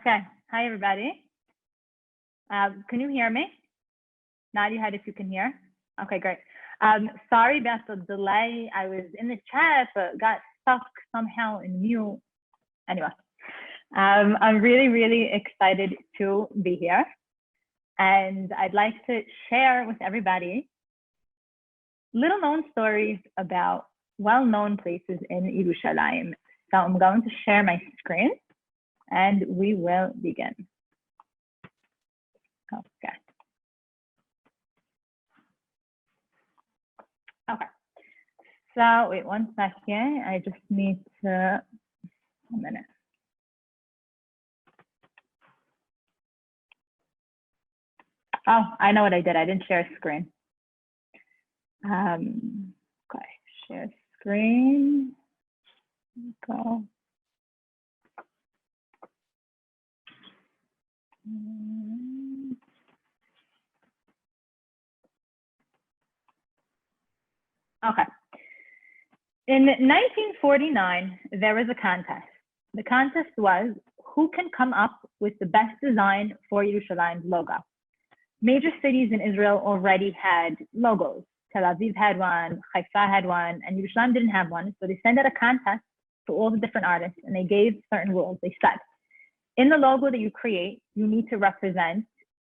Okay. Hi, everybody. Can you hear me? Nod your head if you can hear. Okay, great. Sorry about the delay. I was in the chat, but got stuck somehow in mute. Anyway, I'm really, really excited to be here. And I'd like to share with everybody little known stories about well-known places in Yerushalayim. So I'm going to share my screen and we will begin. Okay. Okay. So wait 1 second. I just need to, 1 minute. Oh, I know what I did. I didn't share a screen. Okay, share screen. Go. Okay. In 1949, there was a contest. The contest was who can come up with the best design for Yerushalayim's logo. Major cities in Israel already had logos. Tel Aviv had one, Haifa had one, and Yerushalayim didn't have one. So they sent out a contest to all the different artists and they gave certain rules. They said, in the logo that you create, you need to represent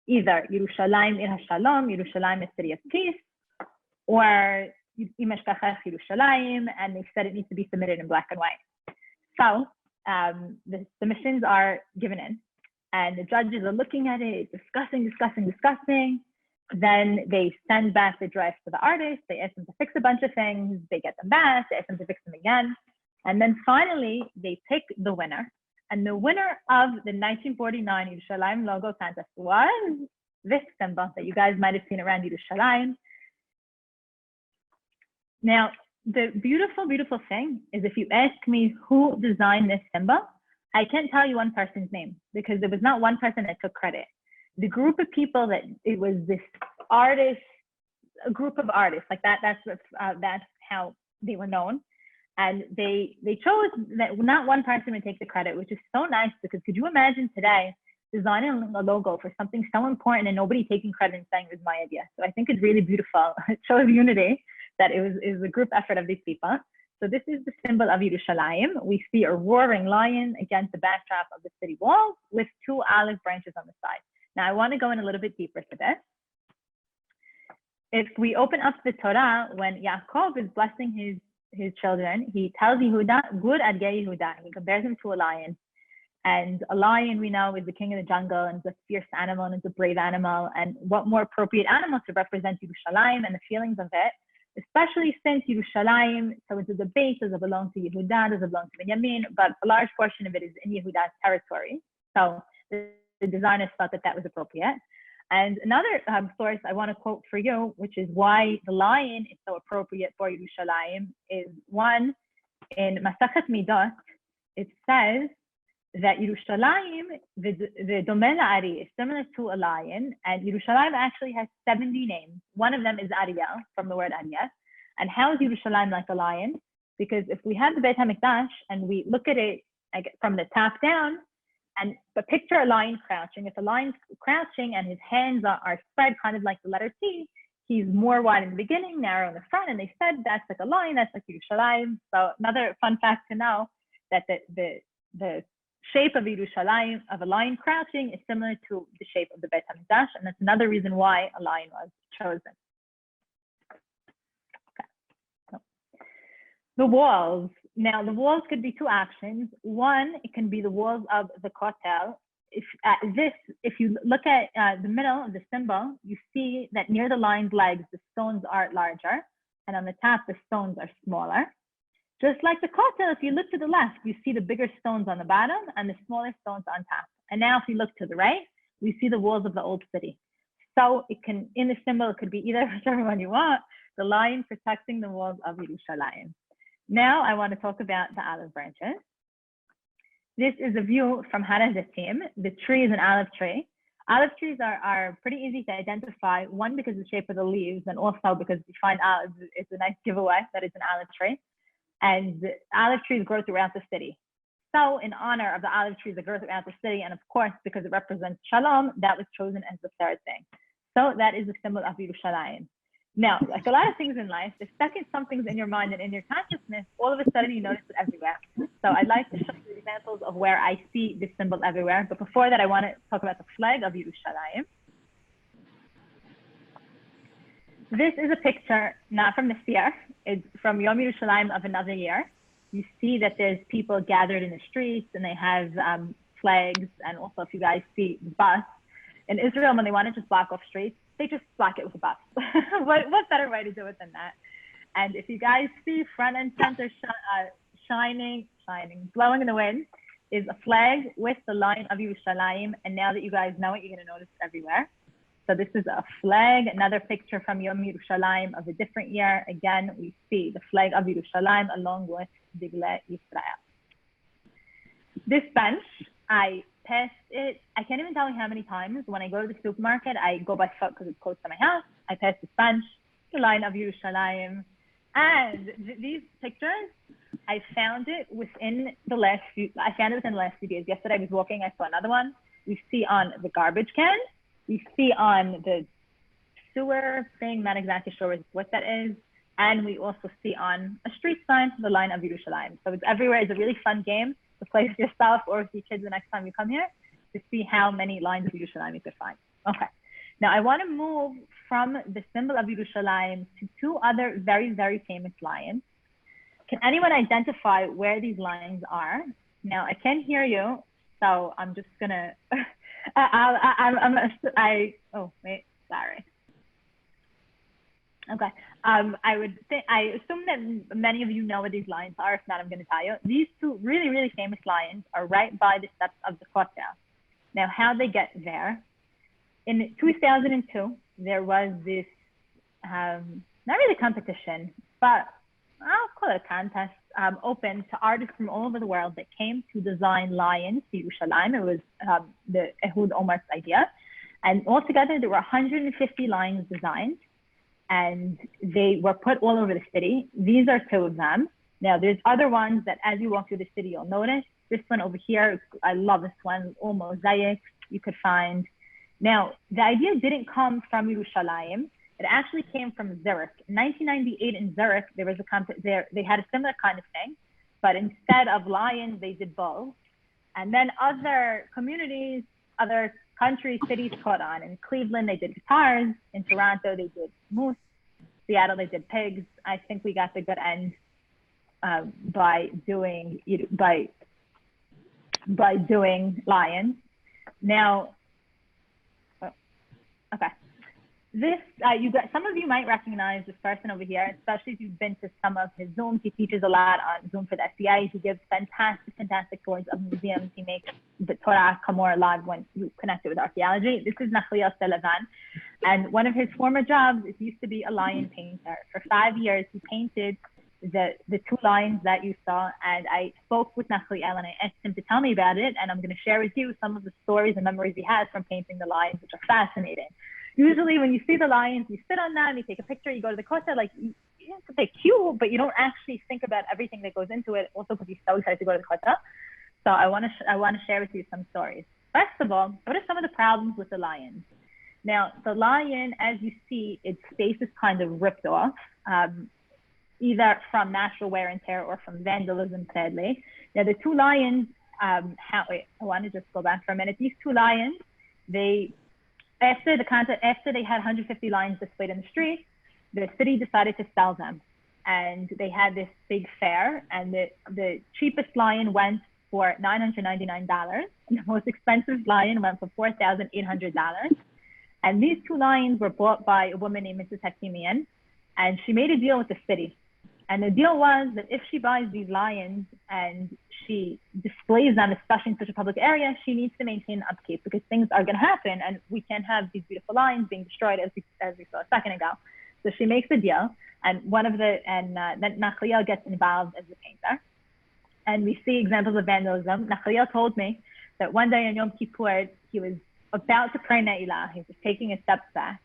either Yerushalayim Ir HaShalom, Yerushalayim the city of peace, or Yerushalayim, and they said it needs to be submitted in black and white. So the submissions are given in, and the judges are looking at it, discussing. Then they send back the drafts to the artist. They ask them to fix a bunch of things. They get them back. They ask them to fix them again. And then finally, they pick the winner. And the winner of the 1949 Yerushalayim logo contest was this symbol that you guys might have seen around Yerushalayim. Now, the beautiful, beautiful thing is if you ask me who designed this symbol, I can't tell you one person's name because there was not one person that took credit. The group of people that it was this artist, a group of artists like that. That's how they were known, and they chose that not one person would take the credit, which is so nice because could you imagine today designing a logo for something so important and nobody taking credit and saying it was my idea? So I think it's really beautiful. It shows unity that it was a group effort of these people. So this is the symbol of Yerushalayim. We see a roaring lion against the backdrop of the city walls with 2 olive branches on the side. Now, I want to go in a little bit deeper to this. If we open up the Torah, when Yaakov is blessing his children, he tells Yehuda, Gur Adgei Yehuda. He compares him to a lion. And a lion, we know, is the king of the jungle and it's a fierce animal and it's a brave animal. And what more appropriate animal to represent Yerushalayim and the feelings of it, especially since Yerushalayim, so it's a debate, does it belong to Yehuda, does it belong to Benjamin, but a large portion of it is in Yehuda's territory. So the designers thought that that was appropriate. And another source I want to quote for you, which is why the lion is so appropriate for Yerushalayim, is one in Masachet Midot. It says that Yerushalayim, the Domel Ari, is similar to a lion, and Yerushalayim actually has 70 names. One of them is Ariel, from the word Ariel. And how is Yerushalayim like a lion? Because if we have the Beit HaMikdash and we look at it from the top down, but picture a lion crouching. If a lion's crouching and his hands are spread kind of like the letter T, he's more wide in the beginning, narrow in the front, and they said that's like a lion, that's like Yerushalayim. So another fun fact to know that the shape of Yerushalayim, of a lion crouching, is similar to the shape of the Beit HaMikdash, and that's another reason why a lion was chosen. Okay. So, the walls. Now, the walls could be 2 actions. One, it can be the walls of the Kotel. If you look at the middle of the symbol, you see that near the lion's legs, the stones are larger, and on the top, the stones are smaller. Just like the Kotel, if you look to the left, you see the bigger stones on the bottom and the smaller stones on top. And now if you look to the right, we see the walls of the old city. So it can, in the symbol, it could be either whichever one you want, the lion protecting the walls of Yerushalayim. Now I want to talk about the olive branches. This is a view from Har HaZitim. The tree is an olive tree. Olive trees are pretty easy to identify, one because of the shape of the leaves, and also because you find olives, it's a nice giveaway that it's an olive tree. And olive trees grow throughout the city. So in honor of the olive trees that grow throughout the city, and of course, because it represents shalom, that was chosen as the third thing. So that is the symbol of Yerushalayim. Now, like a lot of things in life, the second something's in your mind and in your consciousness, all of a sudden you notice it everywhere. So I'd like to show you examples of where I see this symbol everywhere. But before that, I want to talk about the flag of Yerushalayim. This is a picture, not from this year. It's from Yom Yerushalayim of another year. You see that there's people gathered in the streets and they have flags. And also, if you guys see the bus, in Israel, when they want to just block off streets, they just block it with a bus. what better way to do it than that? And if you guys see front and center shining, blowing in the wind, is a flag with the line of Yerushalayim. And now that you guys know it, you're going to notice it everywhere. So this is a flag, another picture from Yom Yerushalayim of a different year. Again, we see the flag of Yerushalayim along with Digle Yisrael. This bench, I passed it, I can't even tell you how many times. When I go to the supermarket, I go by foot because it's close to my house. I pass this bench, the line of Yerushalayim. And these pictures, I found it within the last few days. Yesterday I was walking, I saw another one. We see on the garbage can. We see on the sewer thing, not exactly sure what that is. And we also see on a street sign, the line of Yerushalayim. So it's everywhere. It's a really fun game to play with yourself or with your kids the next time you come here to see how many lines of Yerushalayim you could find. Okay. Now I want to move from the symbol of Yerushalayim to two other very, very famous lions. Can anyone identify where these lines are? Now I can't hear you, so I'm just gonna, sorry. Okay. I assume that many of you know what these lions are. If not, I'm going to tell you. These two really, really famous lions are right by the steps of the Kotel. Now, how they get there? In 2002, there was this, not really competition, but I'll call it a contest, open to artists from all over the world that came to design lions for Yerushalayim. It was the Ehud Omar's idea. And altogether, there were 150 lions designed. And they were put all over the city. These are two of them. Now, there's other ones that as you walk through the city, you'll notice. This one over here, I love this one, all mosaics you could find. Now, the idea didn't come from Yerushalayim. It actually came from Zurich. In 1998 in Zurich, there was they had a similar kind of thing, but instead of lions, they did bulls. And then other communities, other countries, cities caught on. In Cleveland, they did guitars. In Toronto, they did moose. Seattle, they did pigs. I think we got the good end by doing lions. Now, okay. This, some of you might recognize this person over here, especially if you've been to some of his Zooms. He teaches a lot on Zoom for the SCI. He gives fantastic tours of museums. He makes the Torah come more alive when you connect it with archaeology. This is Eliyahu Ben Salha A. And one of his former jobs is used to be a lion painter. For 5 years, he painted the two lions that you saw. And I spoke with Eliyahu and I asked him to tell me about it. And I'm going to share with you some of the stories and memories he has from painting the lions, which are fascinating. Usually when you see the lions, you sit on them, you take a picture, you go to the Kotel, like, they're cute, but you don't actually think about everything that goes into it, also because you're so excited to go to the Kotel. So I want to share with you some stories. First of all, what are some of the problems with the lions? Now, the lion, as you see, its face is kind of ripped off, either from natural wear and tear or from vandalism, sadly. Now, the two lions, I want to just go back for a minute. These two lions, after they had 150 lions displayed in the street, the city decided to sell them. And they had this big fair, and the cheapest lion went for $999. And the most expensive lion went for $4,800. And these two lions were bought by a woman named Mrs. Hakimian, and she made a deal with the city. And the deal was that if she buys these lions and she displays them, especially in such a public area, she needs to maintain upkeep because things are going to happen and we can't have these beautiful lions being destroyed as we saw a second ago. So she makes a deal, and then Nachliel gets involved as the painter. And we see examples of vandalism. Nachliel told me that one day on Yom Kippur, he was about to pray Ne'ilah. He was taking a step back,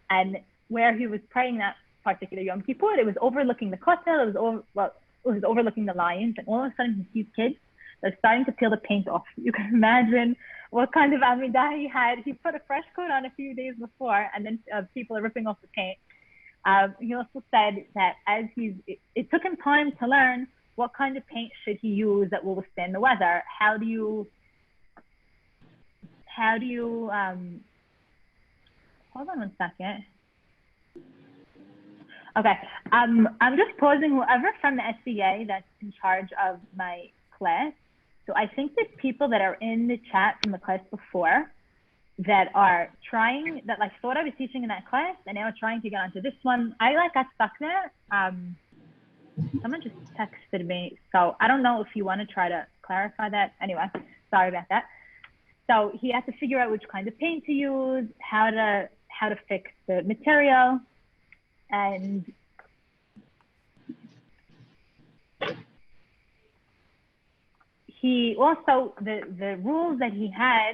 and where he was praying that particular Yom Kippur, it was overlooking the Kotel, it was overlooking the lions, and all of a sudden he sees kids They're starting to peel the paint off. You can imagine what kind of Amidah he had. He put a fresh coat on a few days before, and then people are ripping off the paint. He also said that as it took him time to learn what kind of paint should he use that will withstand the weather. How do you hold on one second. Okay, I'm just pausing. Whoever from the SCA that's in charge of my class. So I think there's people that are in the chat from the class before that are trying, that like thought I was teaching in that class and now are trying to get onto this one. I like got stuck there. Someone just texted me. So I don't know if you want to try to clarify that. Anyway, sorry about that. So he has to figure out which kind of paint to use, how to fix the material, and he also, the rules that he had,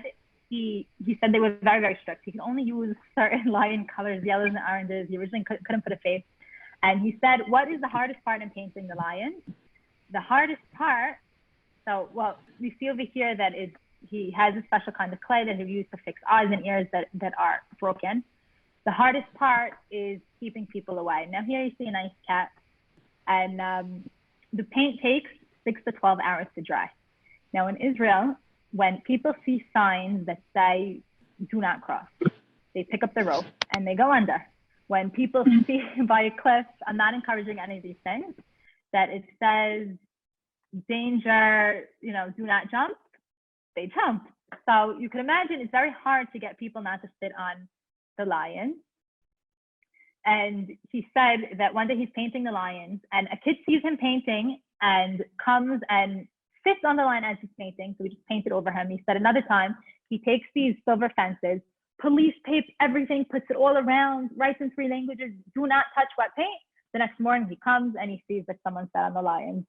he said they were very, very strict. He could only use certain lion colors, yellows and oranges. He originally couldn't put a face. And he said, what is the hardest part in painting the lion? The hardest part, so, well, we see over here that he has a special kind of clay that he used to fix eyes and ears that are broken. The hardest part is keeping people away. Now here you see a nice cat, and the paint takes 6 to 12 hours to dry. Now in Israel, when people see signs that say, do not cross, they pick up the rope and they go under. When people see by a cliff, I'm not encouraging any of these things, that it says, danger, do not jump, they jump. So you can imagine it's very hard to get people not to sit on the lions. And he said that one day he's painting the lions and a kid sees him painting and comes and sits on the lion as he's painting. So we just painted over him. He said another time he takes these silver fences, police tape everything, puts it all around, writes in 3 languages, do not touch wet paint. The next morning he comes and he sees that someone sat on the lions.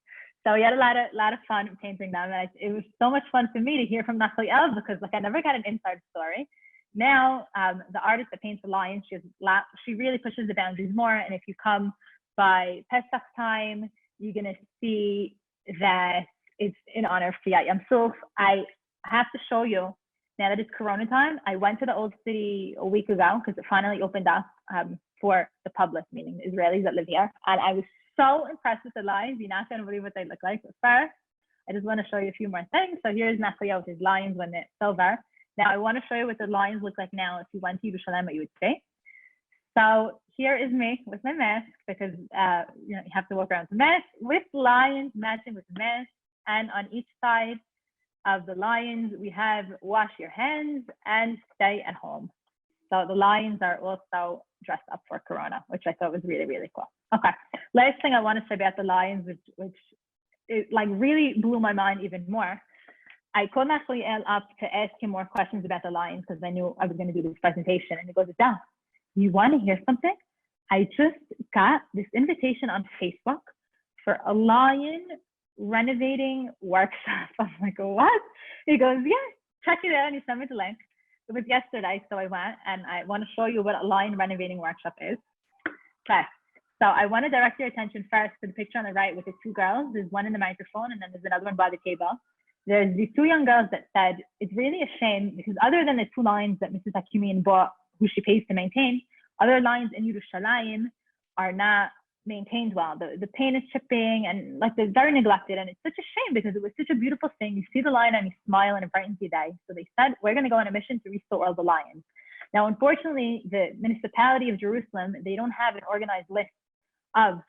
So he had a lot of fun painting them. And it was so much fun for me to hear from Tawil because I never got an inside story. Now, the artist that paints the lions, she really pushes the boundaries more. And if you come by Pesach time, you're going to see that it's in honor of Kriyat Yam Suf. I have to show you, now that it's Corona time, I went to the old city a week ago because it finally opened up for the public, meaning the Israelis that live here. And I was so impressed with the lions. You're not going to believe what they look like. But first, I just want to show you a few more things. So here's Natalia with his lions when they're silver. Now I want to show you what the lions look like now if you went to Yerushalayim, what you would see. So here is me with my mask because you have to walk around with the mask, with lions matching with the mask. And on each side of the lions, we have wash your hands and stay at home. So the lions are also dressed up for Corona, which I thought was really, really cool. Okay, last thing I want to say about the lions, which it really blew my mind even more. I called Tawil up to ask him more questions about the lions because I knew I was going to do this presentation. And he goes, Adele, you want to hear something? I just got this invitation on Facebook for a lion renovating workshop. I'm like, what? He goes, yeah, check it out. And he sent me the link. It was yesterday, so I went, and I want to show you what a lion renovating workshop is. Okay, so I want to direct your attention first to the picture on the right with the 2 girls. There's one in the microphone, and then there's another one by the table. There's these 2 young girls that said, it's really a shame because other than the 2 lions that Mrs. Hakimian bought, who she pays to maintain, other lions in Yerushalayim are not maintained well. The paint is chipping and they're very neglected. And it's such a shame because it was such a beautiful thing. You see the lion and you smile and it brightens your day. So they said, we're going to go on a mission to restore all the lions. Now, unfortunately, the municipality of Jerusalem, they don't have an organized list of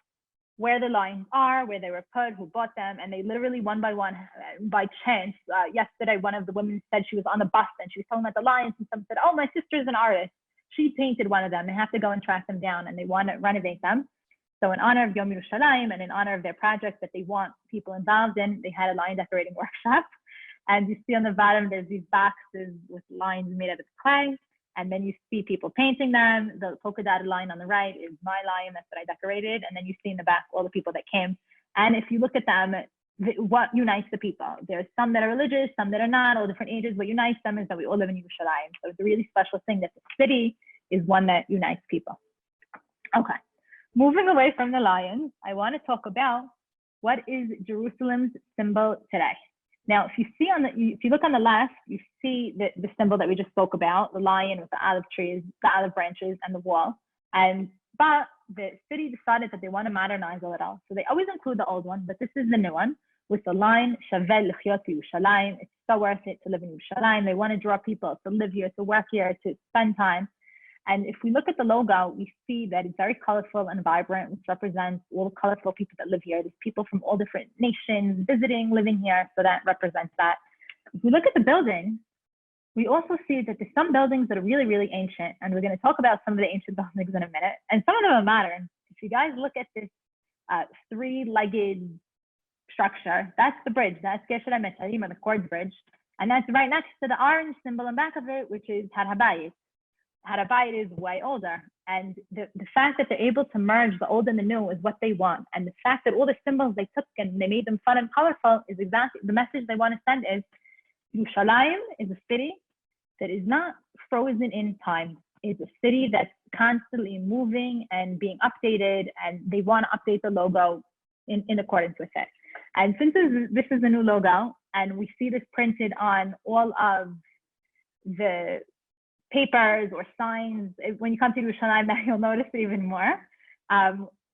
where the lions are, where they were put, who bought them. And they literally one by one, by chance, yesterday, one of the women said she was on the bus and she was talking about the lions and someone said, oh, my sister's an artist. She painted one of them. They have to go and track them down and they want to renovate them. So in honor of Yom Yerushalayim and in honor of their project that they want people involved in, they had a lion decorating workshop. And you see on the bottom, there's these boxes with lines made out of clay. And then you see people painting them. The polka dotted line on the right is my lion, that's what I decorated. And then you see in the back all the people that came. And if you look at them, what unites the people? There's some that are religious, some that are not, all different ages. What unites them is that we all live in Yerushalayim. So it's a really special thing that the city is one that unites people. Okay. Moving away from the lions, I want to talk about what is Jerusalem's symbol today. Now, if you look on the left, you see the symbol that we just spoke about, the lion with the olive trees, the olive branches, and the wall. But the city decided that they want to modernize a little. So they always include the old one, but this is the new one with the line, Shavel L'chyot Yerushalayim. It's so worth it to live in Yerushalayim. They want to draw people to live here, to work here, to spend time. And if we look at the logo, we see that it's very colorful and vibrant, which represents all the colorful people that live here. There's people from all different nations visiting, living here, so that represents that. If we look at the building, we also see that there's some buildings that are really, really ancient, and we're going to talk about some of the ancient buildings in a minute, and some of them are modern. If you guys look at this three-legged structure, that's the bridge, that's Yerushalayim, or the Quartz Bridge, and that's right next to the orange symbol in back of it, which is Har HaBayit. Har HaBayit is way older, and the fact that they're able to merge the old and the new is what they want, and the fact that all the symbols they took and they made them fun and colorful is exactly the message they want to send. Is Yerushalayim is a city that is not frozen in time. It's a city that's constantly moving and being updated, and they want to update the logo in accordance with it. And since this is a new logo, and we see this printed on all of the papers or signs, when you come to Yerushalayim, you'll notice it even more.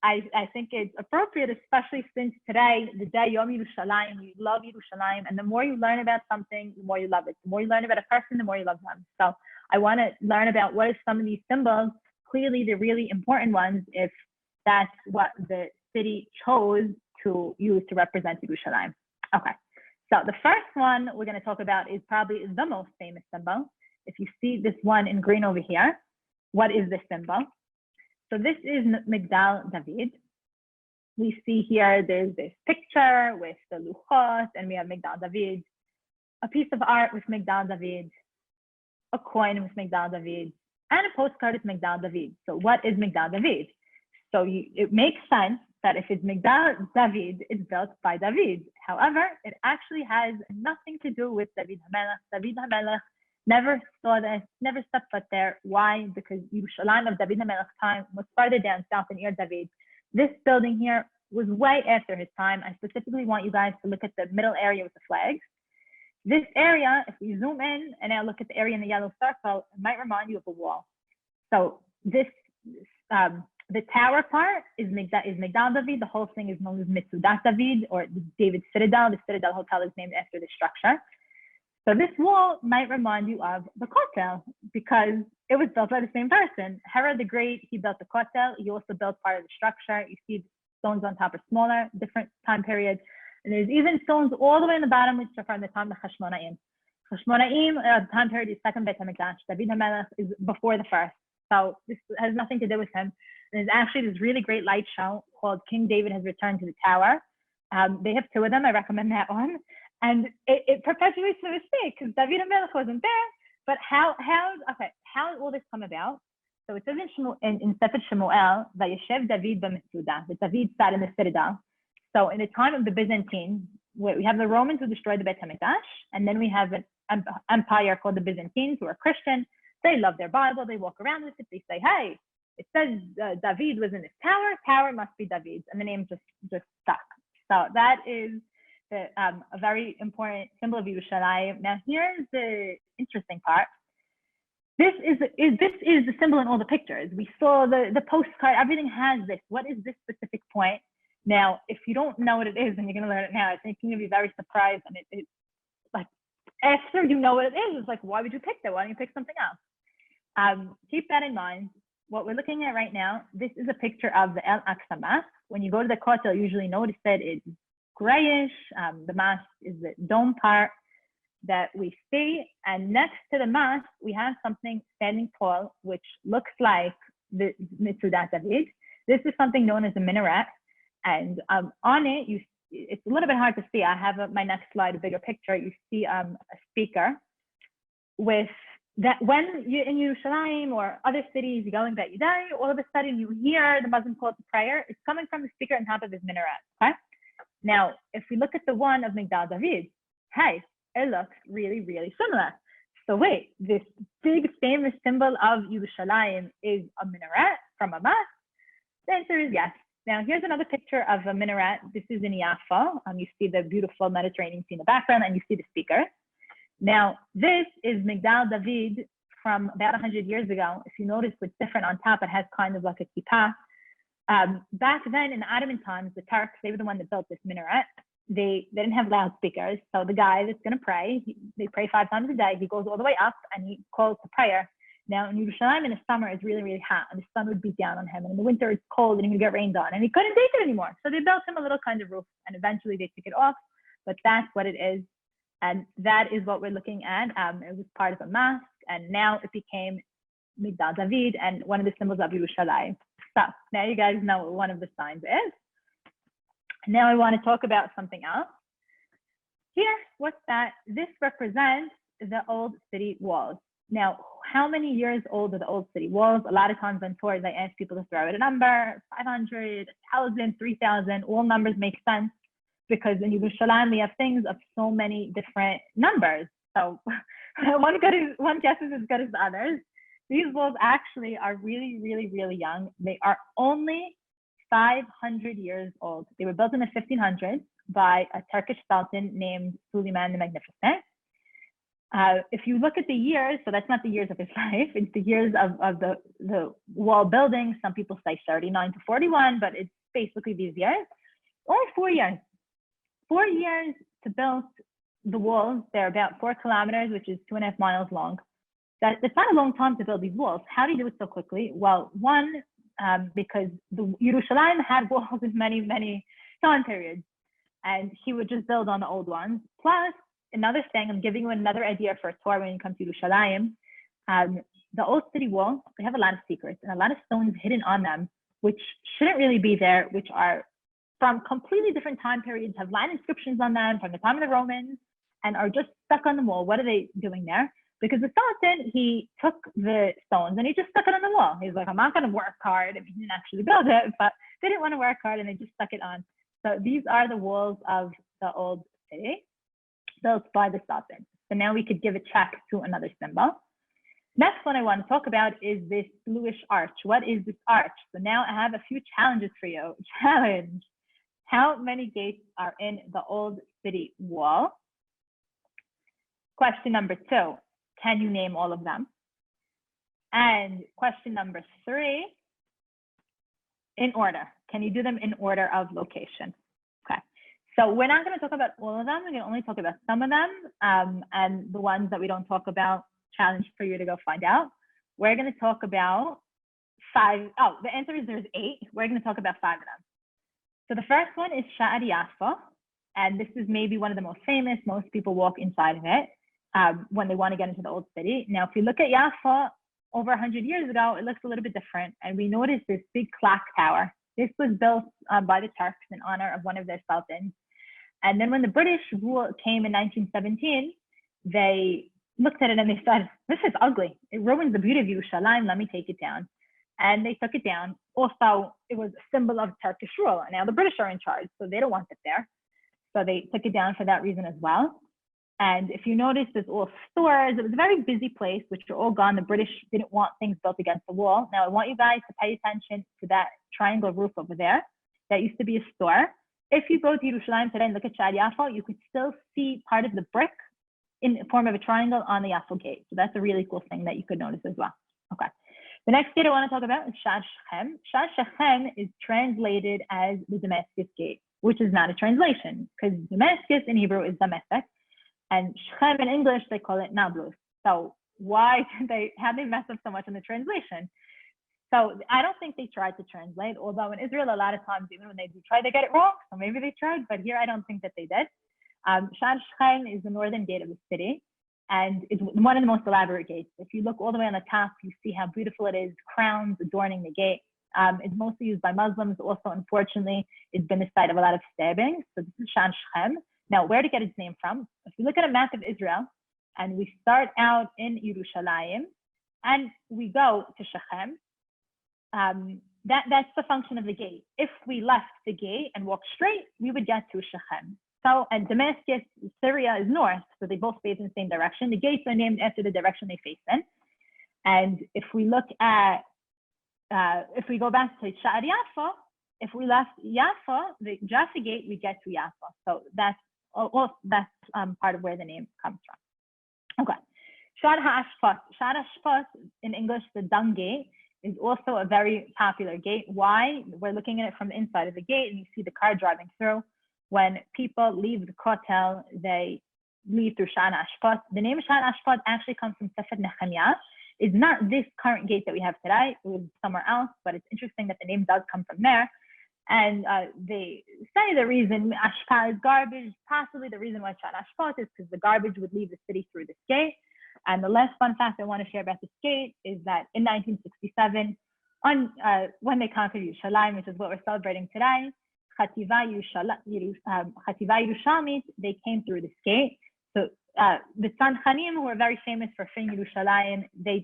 I think it's appropriate, especially since today, the day Yom Yerushalayim, you love Yerushalayim, and the more you learn about something, the more you love it. The more you learn about a person, the more you love them. So I want to learn about what are some of these symbols. Clearly, they're really important ones if that's what the city chose to use to represent Yerushalayim. Okay, so the first one we're going to talk about is probably the most famous symbol. If you see this one in green over here, what is this symbol? So this is Migdal David. We see here there's this picture with the luchot, and we have Migdal David, a piece of art with Migdal David, a coin with Migdal David, and a postcard with Migdal David. So what is Migdal David? So it makes sense that if it's Migdal David, it's built by David. However, it actually has nothing to do with David HaMelech. David HaMelech never saw this, never stepped foot there. Why? Because Yerushalayim of David HaMelech's time was farther down south in Ir David. This building here was way after his time. I specifically want you guys to look at the middle area with the flags. This area, if we zoom in and now look at the area in the yellow circle, it might remind you of a wall. So this, the tower part is Migdal David. The whole thing is known as Mitzudat David, or the David Citadel. The Citadel Hotel is named after this structure. So this wall might remind you of the Kotel because it was built by the same person. Herod the Great, he built the Kotel. He also built part of the structure. You see the stones on top are smaller, different time periods. And there's even stones all the way in the bottom, which are from the time of the Hashmonaim. Hashmonaim, time period is second Beit HaMikdash. David HaMelech is before the first. So this has nothing to do with him. And there's actually this really great light show called King David Has Returned to the Tower. They have two of them. I recommend that one. And it perpetuates the mistake because David HaMelech wasn't there. But how did all this come about? So it says in Sefer Shemuel, Vayeshev David b'Metzudah, that David sat in the citadel. So in the time of the Byzantines, we have the Romans who destroyed the Beit HaMikdash, and then we have an empire called the Byzantines who are Christian. They love their Bible. They walk around with it. They say, hey, it says David was in this tower. Tower must be David's, and the name just stuck. So that is a very important symbol of Yerushalayim. Now here's the interesting part. This is the symbol in all the pictures. We saw the postcard. Everything has this. What is this specific point? Now, if you don't know what it is, and you're going to learn it now, I think you're going to be very surprised. And it's like after you know what it is, it's like, why would you pick that? Why don't you pick something else? Keep that in mind. What we're looking at right now, this is a picture of the El Aqsa Mosque. When you go to the Kotel, you usually notice that it's grayish. The mosque is the dome part that we see. And next to the mosque, we have something standing tall, which looks like the Mitzudat David. This is something known as a minaret. And on it, it's a little bit hard to see. I have my next slide, a bigger picture. You see a speaker with that. When you're in Yerushalayim or other cities, you're going that day, all of a sudden you hear the Muslim call to prayer. It's coming from the speaker on top of his minaret. Okay. Now, if we look at the one of Migdal David, hey, it looks really, really similar. So wait, this big famous symbol of Yerushalayim is a minaret from a mosque? The answer is yes. Now, here's another picture of a minaret. This is in Yafa. You see the beautiful Mediterranean Sea in the background, and you see the speaker. Now, this is Migdal David from about 100 years ago. If you notice what's different on top, it has kind of like a kippah. Back then in the Ottoman times, the Turks, they were the one that built this minaret. They didn't have loudspeakers. So the guy that's going to pray, they pray 5 times a day. He goes all the way up and he calls the prayer. Now in Yerushalayim in the summer it's really, really hot and the sun would beat down on him. And in the winter it's cold and he would get rained on and he couldn't take it anymore. So they built him a little kind of roof and eventually they took it off. But that's what it is. And that is what we're looking at. It was part of a mosque and now it became Migdal David and one of the symbols of Yerushalayim. So now you guys know what one of the signs is. Now I want to talk about something else. Here, what's that? This represents the old city walls. Now, how many years old are the old city walls? A lot of times on tours, I ask people to throw out a number, 500, 1,000, 3,000. All numbers make sense because in Yerushalayim, we have things of so many different numbers. So one guess is as good as the others. These walls actually are really, really, really young. They are only 500 years old. They were built in the 1500s by a Turkish sultan named Suleiman the Magnificent. If you look at the years, so that's not the years of his life, it's the years of the wall building. Some people say 39 to 41, but it's basically these years. Only 4 years. 4 years to build the walls. They're about 4 kilometers, which is 2.5 miles long. That's not a long time to build these walls. How do you do it so quickly? Well, one, because the Yerushalayim had walls in many, many time periods, and he would just build on the old ones. Plus, another thing, I'm giving you another idea for a tour when you come to Yerushalayim. The old city walls, they have a lot of secrets and a lot of stones hidden on them, which shouldn't really be there, which are from completely different time periods, have line inscriptions on them from the time of the Romans, and are just stuck on the wall. What are they doing there? Because the sultan, he took the stones and he just stuck it on the wall. He's like, I'm not going to work hard. I mean, he didn't actually build it, but they didn't want to work hard and they just stuck it on. So these are the walls of the old city built by the sultan. So now we could give a check to another symbol. Next one I want to talk about is this bluish arch. What is this arch? So now I have a few challenges for you. Challenge. How many gates are in the old city wall? Question number 2. Can you name all of them? And question number 3, in order. Can you do them in order of location? Okay. So we're not going to talk about all of them. We're going to only talk about some of them. And the ones that we don't talk about, challenge for you to go find out. We're going to talk about 5. Oh, the answer is there's 8. We're going to talk about 5 of them. So the first one is Sha'ar Yafa. And this is maybe one of the most famous. Most people walk inside of it when they want to get into the old city. Now, if you look at Yafa over 100 years ago, it looks a little bit different. And we noticed this big clock tower. This was built by the Turks in honor of one of their sultans. And then when the British rule came in 1917, they looked at it and they said, this is ugly. It ruins the beauty of Yerushalayim. Let me take it down. And they took it down. Also, it was a symbol of Turkish rule. And now the British are in charge, so they don't want it there. So they took it down for that reason as well. And if you notice, there's all stores. It was a very busy place, which are all gone. The British didn't want things built against the wall. Now, I want you guys to pay attention to that triangle roof over there. That used to be a store. If you go to Yerushalayim today and look at Sha'ar Yafa, you could still see part of the brick in the form of a triangle on the Yafa gate. So that's a really cool thing that you could notice as well. Okay. The next gate I want to talk about is Sha'ar Shechem. Sha'ar Shechem is translated as the Damascus gate, which is not a translation because Damascus in Hebrew is Damascus. And Shechem in English, they call it Nablus. So how they mess up so much in the translation? So I don't think they tried to translate, although in Israel, a lot of times, even when they do try, they get it wrong. So maybe they tried, but here I don't think that they did. Sha'ar Shechem is the northern gate of the city, and it's one of the most elaborate gates. If you look all the way on the top, you see how beautiful it is, crowns adorning the gate. It's mostly used by Muslims. Also, unfortunately, it's been the site of a lot of stabbings. So this is Sha'ar Shechem. Now, where to get its name from? If you look at a map of Israel, and we start out in Yerushalayim, and we go to Shechem, that's the function of the gate. If we left the gate and walked straight, we would get to Shechem. So, and Damascus, Syria is north, so they both face in the same direction. The gates are named after the direction they face in. And if we look at, if we go back to Sha'ar Yafa, if we left Jaffa, the Jaffa gate, we get to Jaffa. So that's part of where the name comes from. Okay. Shar HaAshpot. Shar HaAshpot, in English, the dung gate, is also a very popular gate. Why? We're looking at it from the inside of the gate, and you see the car driving through. When people leave the Kotel, they leave through Shar HaAshpot. The name Shar HaAshpot actually comes from Sefer Nehemiah. It's not this current gate that we have today. It was somewhere else, but it's interesting that the name does come from there. And they say the reason Ashpa is garbage, possibly the reason why Shar HaAshpot is because the garbage would leave the city through this gate. And the last fun fact I want to share about this gate is that in 1967, when they conquered Yerushalayim, which is what we're celebrating today, Chativa Yerushalayim, they came through this gate. So the Tzanchanim, who were very famous for freeing Yerushalayim, they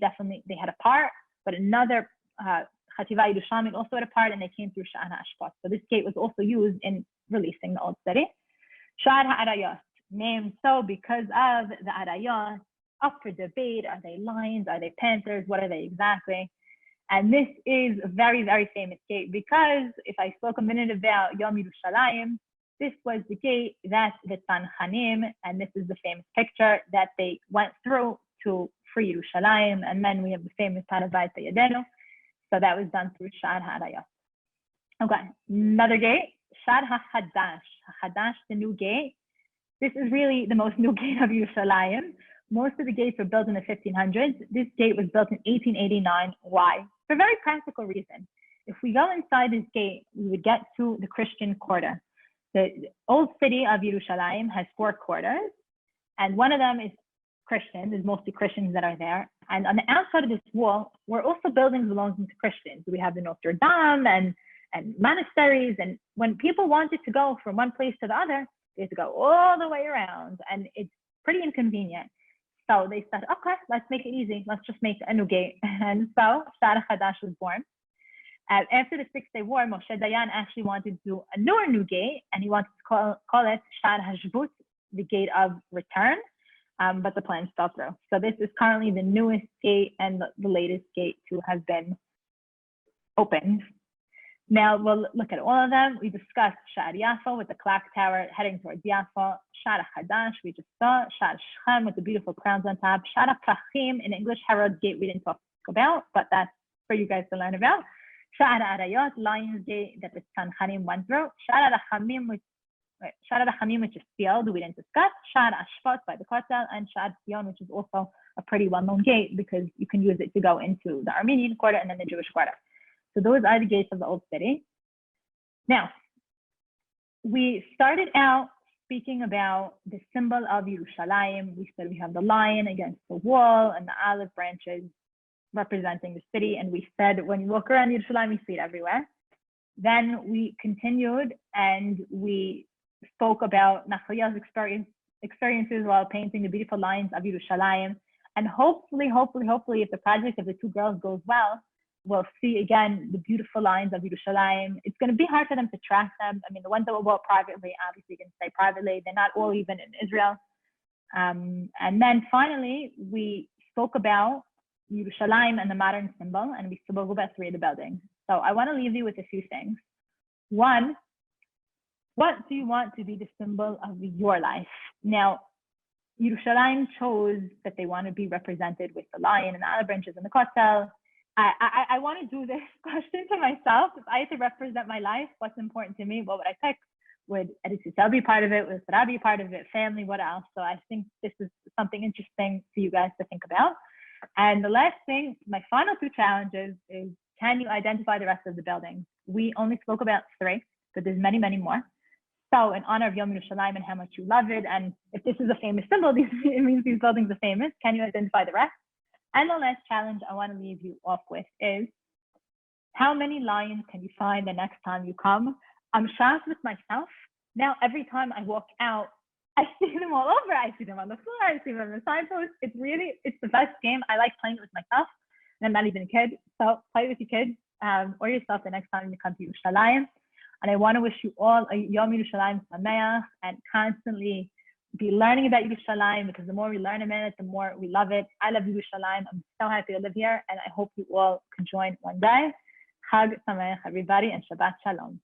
had a part, but another Chativa Yerushalayim also had a part, and they came through Shar HaAshpot. So this gate was also used in releasing the old city. Shar HaArayot, named so because of the Arayot, up for debate. Are they lions? Are they panthers? What are they exactly? And this is a very, very famous gate because if I spoke a minute about Yom Yerushalayim, this was the gate that the Tzanchanim, and this is the famous picture that they went through to free Yerushalayim. And then we have the famous Adele. So that was done through Shar HaArayot. Okay, another gate, Shar HaChadash. HaChadash, the new gate. This is really the most new gate of Yerushalayim. Most of the gates were built in the 1500s. This gate was built in 1889. Why? For a very practical reason. If we go inside this gate, we would get to the Christian quarter. The old city of Yerushalayim has 4 quarters, and one of them is Christian. There's mostly Christians that are there. And on the outside of this wall were also buildings belonging to Christians. We have the Notre Dame and monasteries. And when people wanted to go from one place to the other, they had to go all the way around, and it's pretty inconvenient. So they said, okay, let's make it easy. Let's just make a new gate. And so Shar HaChadash was born. After the 6-day war, Moshe Dayan actually wanted to do a new gate, and he wanted to call it Shar HaShvut, the gate of return, but the plans fell through. So this is currently the newest gate and the latest gate to have been opened. Now we'll look at all of them. We discussed Shar Yafa with the clock tower heading towards Yafa, Shar HaChadash we just saw, Shar Shechem with the beautiful crowns on top, Shar HaPrachim in English, Herod's Gate we didn't talk about, but that's for you guys to learn about. Shar HaArayot, Lion's Gate that the Tzanchanim went through, Shar HaRachamim which is field we didn't discuss, Shar HaAshpot by the Kotel, and Shar Zion, which is also a pretty well-known gate because you can use it to go into the Armenian quarter and then the Jewish quarter. So those are the gates of the old city. Now, we started out speaking about the symbol of Yerushalayim. We said we have the lion against the wall and the olive branches representing the city. And we said when you walk around Yerushalayim, you see it everywhere. Then we continued and we spoke about Nachaliah's experiences while painting the beautiful lines of Yerushalayim. And hopefully, if the project of the 2 girls goes well, we'll see again the beautiful lines of Yerushalayim. It's going to be hard for them to track them. I mean, the ones that were bought privately, obviously can stay privately. They're not all even in Israel. And then finally, we spoke about Yerushalayim and the modern symbol, and we spoke about 3 of the buildings. So I want to leave you with a few things. One, what do you want to be the symbol of your life? Now, Yerushalayim chose that they want to be represented with the lion and the olive branches and the Kotel. I want to do this question to myself. If I had to represent my life, what's important to me? What would I pick? Would Eretz Yisrael be part of it? Would Sarah be part of it? Family? What else? So I think this is something interesting for you guys to think about. And the last thing, my final 2 challenges is, can you identify the rest of the buildings? We only spoke about 3, but there's many, many more. So in honor of Yom Yerushalayim and how much you love it, and if this is a famous symbol, it means these buildings are famous. Can you identify the rest? And the last challenge I want to leave you off with is, how many lions can you find the next time you come? I'm shocked with myself. Now, every time I walk out, I see them all over. I see them on the floor. I see them on the signposts. It's the best game. I like playing it with myself. And I'm not even a kid. So play with your kids or yourself the next time you come to Yerushalayim. And I want to wish you all a Yom Yerushalayim Sameach, and constantly be learning about Yerushalayim, because the more we learn about it, the more we love it. I love Yerushalayim. I'm so happy to live here, and I hope you all can join one day. Chag Sameach, everybody, and Shabbat Shalom.